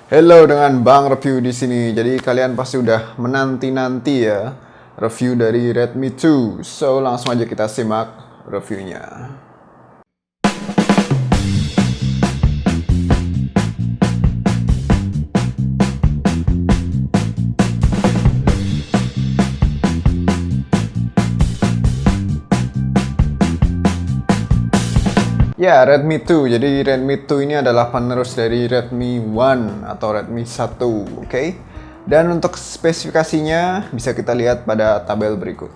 Hello dengan Bang Review di sini. Jadi kalian pasti udah menanti-nanti ya review dari Redmi 2. So langsung aja kita simak reviewnya. Ya, Redmi 2. Jadi Redmi 2 ini adalah penerus dari Redmi 1 atau Redmi 1, oke? Dan untuk spesifikasinya bisa kita lihat pada tabel berikut.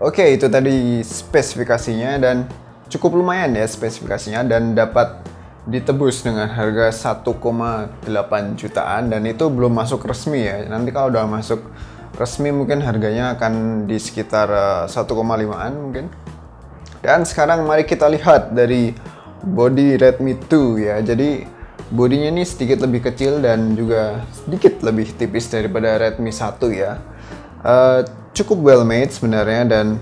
Oke, itu tadi spesifikasinya dan cukup lumayan ya spesifikasinya dan dapat ditebus dengan harga 1,8 jutaan dan itu belum masuk resmi ya. Nanti kalau udah masuk resmi mungkin harganya akan di sekitar 1,5an mungkin. Dan sekarang mari kita lihat dari body Redmi 2 ya. Jadi bodinya ini sedikit lebih kecil dan juga sedikit lebih tipis daripada Redmi 1 ya. Cukup well made sebenarnya dan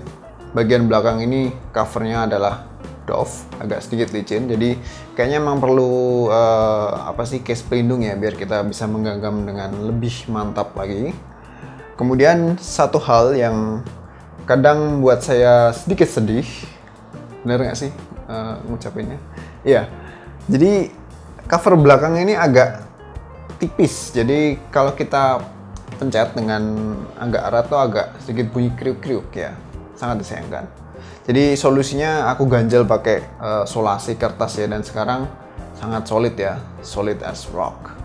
bagian belakang ini covernya adalah doff, agak sedikit licin, jadi kayaknya memang perlu case pelindung ya biar kita bisa menggenggam dengan lebih mantap lagi. Kemudian satu hal yang kadang buat saya sedikit sedih, bener nggak sih ngucapinnya? Iya, jadi cover belakang ini agak tipis, jadi kalau kita pencet dengan agak erat tuh agak sedikit bunyi kriuk-kriuk ya, sangat disayangkan. Jadi solusinya aku ganjel pakai solasi kertas ya dan sekarang sangat solid ya, solid as rock.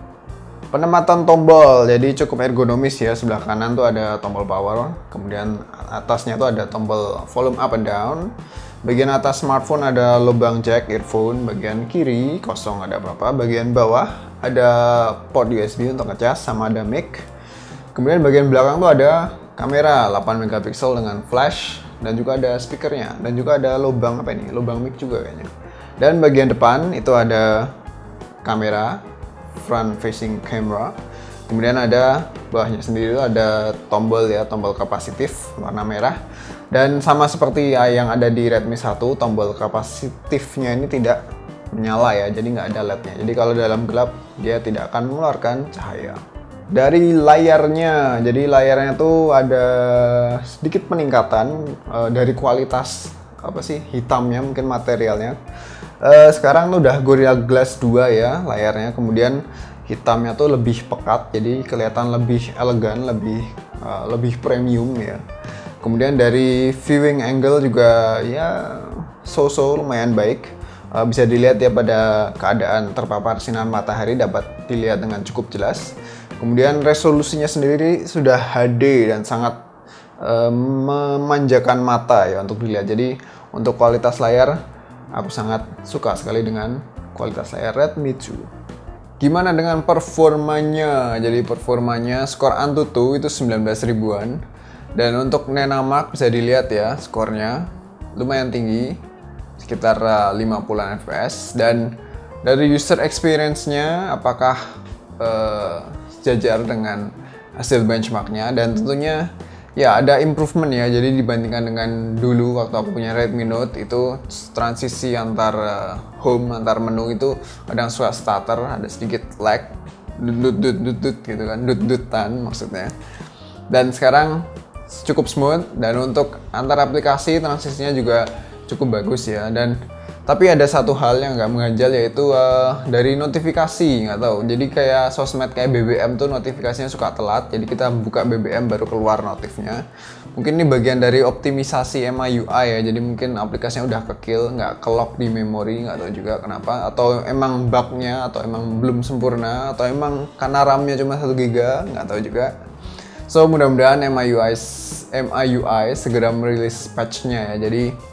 Penempatan tombol jadi cukup ergonomis ya, sebelah kanan tuh ada tombol power, kemudian atasnya tuh ada tombol volume up and down. Bagian atas smartphone ada lubang jack earphone, bagian kiri kosong ada apa-apa, bagian bawah ada port USB untuk ngecas sama ada mic. Kemudian bagian belakang tuh ada kamera 8 megapiksel dengan flash dan juga ada speakernya dan juga ada lubang lubang mic juga kayaknya. Dan bagian depan itu ada kamera front facing camera. Kemudian ada bawahnya sendiri itu ada tombol ya, tombol kapasitif warna merah. Dan sama seperti yang ada di Redmi 1, tombol kapasitifnya ini tidak menyala ya, jadi nggak ada LED-nya. Jadi kalau dalam gelap dia tidak akan mengeluarkan cahaya. Dari layarnya, jadi layarnya tuh ada sedikit peningkatan dari kualitas hitamnya mungkin materialnya. Sekarang tuh udah Gorilla Glass 2 ya layarnya, kemudian hitamnya tuh lebih pekat, jadi kelihatan lebih elegan, lebih premium ya. Kemudian dari viewing angle juga ya so-so lumayan baik. Bisa dilihat ya pada keadaan terpapar sinar matahari dapat dilihat dengan cukup jelas. Kemudian resolusinya sendiri sudah HD dan sangat memanjakan mata ya untuk dilihat. Jadi untuk kualitas layar aku sangat suka sekali dengan kualitas layar Redmi 2. Gimana dengan performanya? Jadi performanya skor Antutu itu 19 ribuan. Dan untuk Nenamark bisa dilihat ya skornya lumayan tinggi, sekitar 50 fps. Dan dari user experience-nya apakah sejajar dengan hasil benchmarknya, dan tentunya ya ada improvement ya. Jadi dibandingkan dengan dulu waktu aku punya Redmi Note itu transisi antar home, antar menu itu kadang suka stutter, ada sedikit lag, dut gitu kan, dutan maksudnya. Dan sekarang cukup smooth dan untuk antar aplikasi transisinya juga cukup bagus ya. Dan tapi ada satu hal yang nggak mengganjal yaitu dari notifikasi, nggak tahu. Jadi kayak sosmed kayak BBM tuh notifikasinya suka telat. Jadi kita buka BBM baru keluar notifnya. Mungkin ini bagian dari optimisasi MIUI ya. Jadi mungkin aplikasinya udah ke-kill, nggak ke-lock di memori, nggak tahu juga kenapa. Atau emang bugnya, atau emang belum sempurna, atau emang karena RAM-nya cuma 1 GB, nggak tahu juga. So mudah-mudahan MIUI segera merilis patch-nya ya. Jadi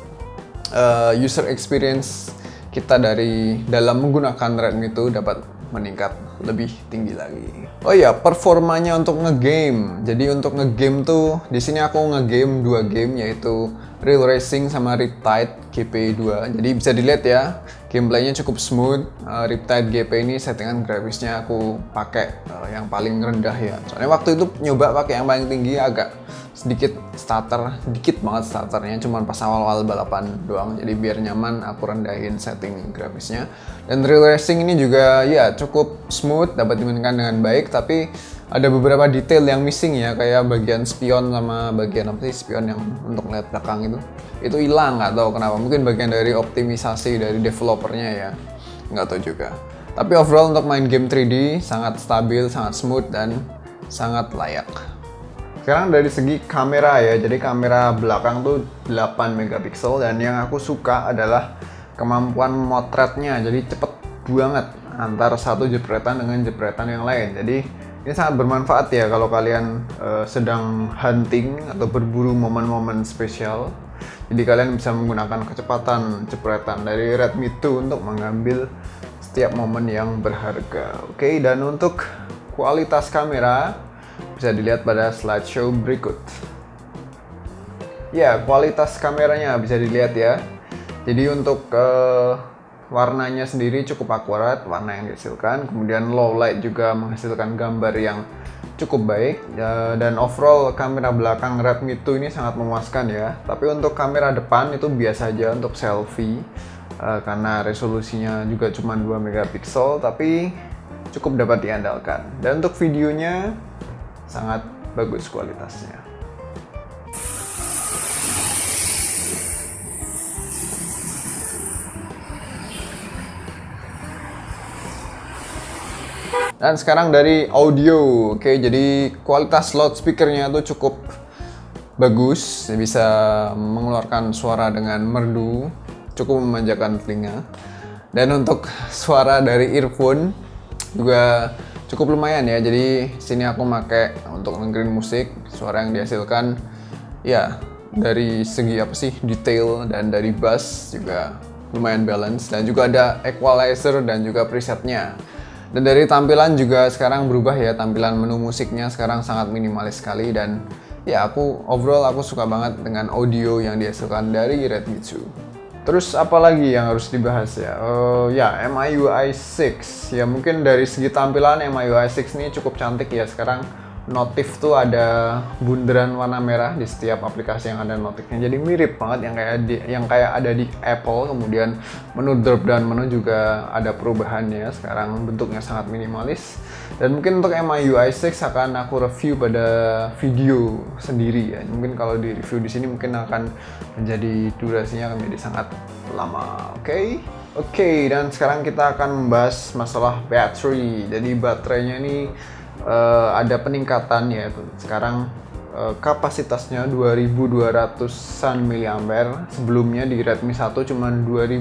user experience kita dari dalam menggunakan Redmi itu dapat meningkat lebih tinggi lagi. Oh iya, performanya untuk ngegame. Jadi untuk ngegame tuh di sini aku ngegame 2 game yaitu Real Racing sama Riptide GP2. Jadi bisa dilihat ya, gameplaynya cukup smooth. Riptide GP ini settingan grafisnya aku pakai yang paling rendah ya. Soalnya waktu itu nyoba pakai yang paling tinggi agak sedikit starter, dikit banget starternya, cuman pas awal-awal balapan doang. Jadi biar nyaman aku rendahin setting grafisnya. Dan real racing ini juga ya cukup smooth, dapat dimainkan dengan baik, tapi ada beberapa detail yang missing ya, kayak bagian spion sama bagian apa sih, spion yang untuk lihat belakang itu hilang, nggak tahu kenapa. Mungkin bagian dari optimisasi dari developernya ya, nggak tahu juga. Tapi overall untuk main game 3D sangat stabil, sangat smooth, dan sangat layak. Sekarang dari segi kamera ya, jadi kamera belakang tuh 8 megapiksel, dan yang aku suka adalah kemampuan motretnya, jadi cepet banget antara satu jepretan dengan jepretan yang lain. Jadi ini sangat bermanfaat ya kalau kalian sedang hunting atau berburu momen-momen spesial. Jadi kalian bisa menggunakan kecepatan jepretan dari Redmi 2 untuk mengambil setiap momen yang berharga. Oke, dan untuk kualitas kamera bisa dilihat pada slideshow berikut. Ya, kualitas kameranya bisa dilihat ya. Jadi untuk warnanya sendiri cukup akurat, warna yang dihasilkan. Kemudian low light juga menghasilkan gambar yang cukup baik. Dan overall kamera belakang Redmi 2 ini sangat memuaskan ya. Tapi untuk kamera depan itu biasa aja untuk selfie. Karena resolusinya juga cuma 2 megapiksel, tapi cukup dapat diandalkan. Dan untuk videonya sangat bagus kualitasnya. Dan sekarang dari audio. Oke, jadi kualitas loudspeakernya tuh cukup bagus, bisa mengeluarkan suara dengan merdu, cukup memanjakan telinga. Dan untuk suara dari earphone juga cukup lumayan ya. Jadi sini aku pakai untuk dengerin musik, suara yang dihasilkan ya dari segi apa sih, detail dan dari bass juga lumayan balance, dan juga ada equalizer dan juga presetnya. Dan dari tampilan juga sekarang berubah ya, tampilan menu musiknya sekarang sangat minimalis sekali, dan ya overall aku suka banget dengan audio yang dihasilkan dari Redmi 2. Terus apa lagi yang harus dibahas ya? Ya, MIUI 6. Ya mungkin dari segi tampilan MIUI 6 ini cukup cantik ya. Sekarang notif tuh ada bundaran warna merah di setiap aplikasi yang ada notifnya. Jadi mirip banget yang kayak ada di Apple. Kemudian menu drop down menu juga ada perubahannya. Sekarang bentuknya sangat minimalis. Dan mungkin untuk MIUI 6 akan aku review pada video sendiri ya. Mungkin kalau di review di sini mungkin akan menjadi durasinya akan menjadi sangat lama. Oke, dan sekarang kita akan membahas masalah battery. Jadi baterainya ini ada peningkatan ya. Sekarang kapasitasnya 2200-an mAh. Sebelumnya di Redmi 1 cuma 2000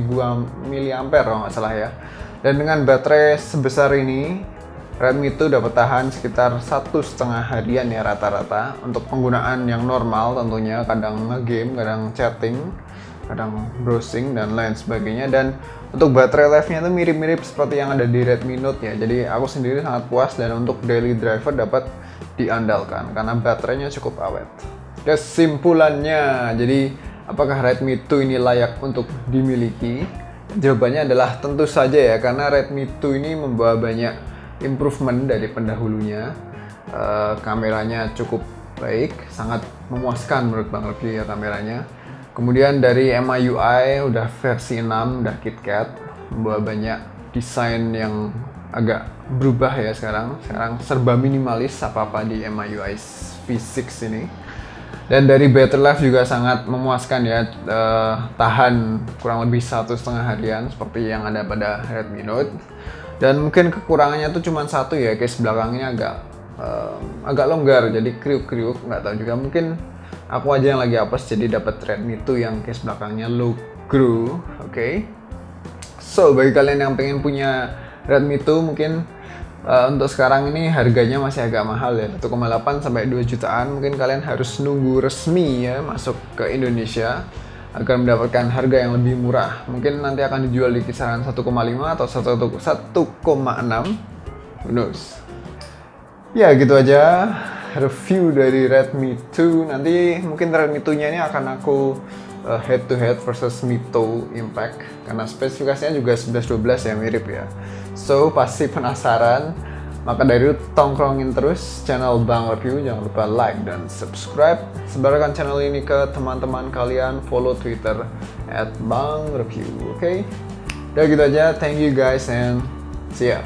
mAh kalau nggak salah ya. Dan dengan baterai sebesar ini Redmi itu dapat tahan sekitar 1,5 harian ya rata-rata untuk penggunaan yang normal tentunya, kadang nge-game, kadang chatting, kadang browsing dan lain sebagainya. Dan untuk baterai life-nya itu mirip-mirip seperti yang ada di Redmi Note ya. Jadi aku sendiri sangat puas, dan untuk daily driver dapat diandalkan karena baterainya cukup awet. Kesimpulannya, jadi apakah Redmi 2 ini layak untuk dimiliki? Jawabannya adalah tentu saja ya, karena Redmi 2 ini membawa banyak improvement dari pendahulunya. Kameranya cukup baik, sangat memuaskan menurut Bang Lebih ya kameranya. Kemudian dari MIUI udah versi 6, udah KitKat, membawa banyak desain yang agak berubah ya sekarang serba minimalis apa-apa di MIUI V6 ini. Dan dari battery life juga sangat memuaskan ya, tahan kurang lebih 1,5 harian seperti yang ada pada Redmi Note. Dan mungkin kekurangannya tuh cuma satu ya, case belakangnya agak longgar, jadi kriuk-kriuk, nggak tahu juga, mungkin aku aja yang lagi apes jadi dapat Redmi 2 yang case belakangnya low groove. So bagi kalian yang pengen punya Redmi 2 mungkin untuk sekarang ini harganya masih agak mahal ya, 1,8 sampai 2 jutaan. Mungkin kalian harus nunggu resmi ya masuk ke Indonesia agar mendapatkan harga yang lebih murah. Mungkin nanti akan dijual di kisaran 1,5 atau 1,6. Who knows? Ya gitu aja review dari Redmi 2. Nanti mungkin Redmi 2 nya ini akan aku head to head versus Mito Impact, karena spesifikasinya juga 11-12 ya, mirip ya. So pasti penasaran Maka dari itu tongkrongin terus channel Bang Review, jangan lupa like dan subscribe. Sebarkan channel ini ke teman-teman kalian, follow Twitter @bangreview. Oke? Udah gitu aja, thank you guys and see ya.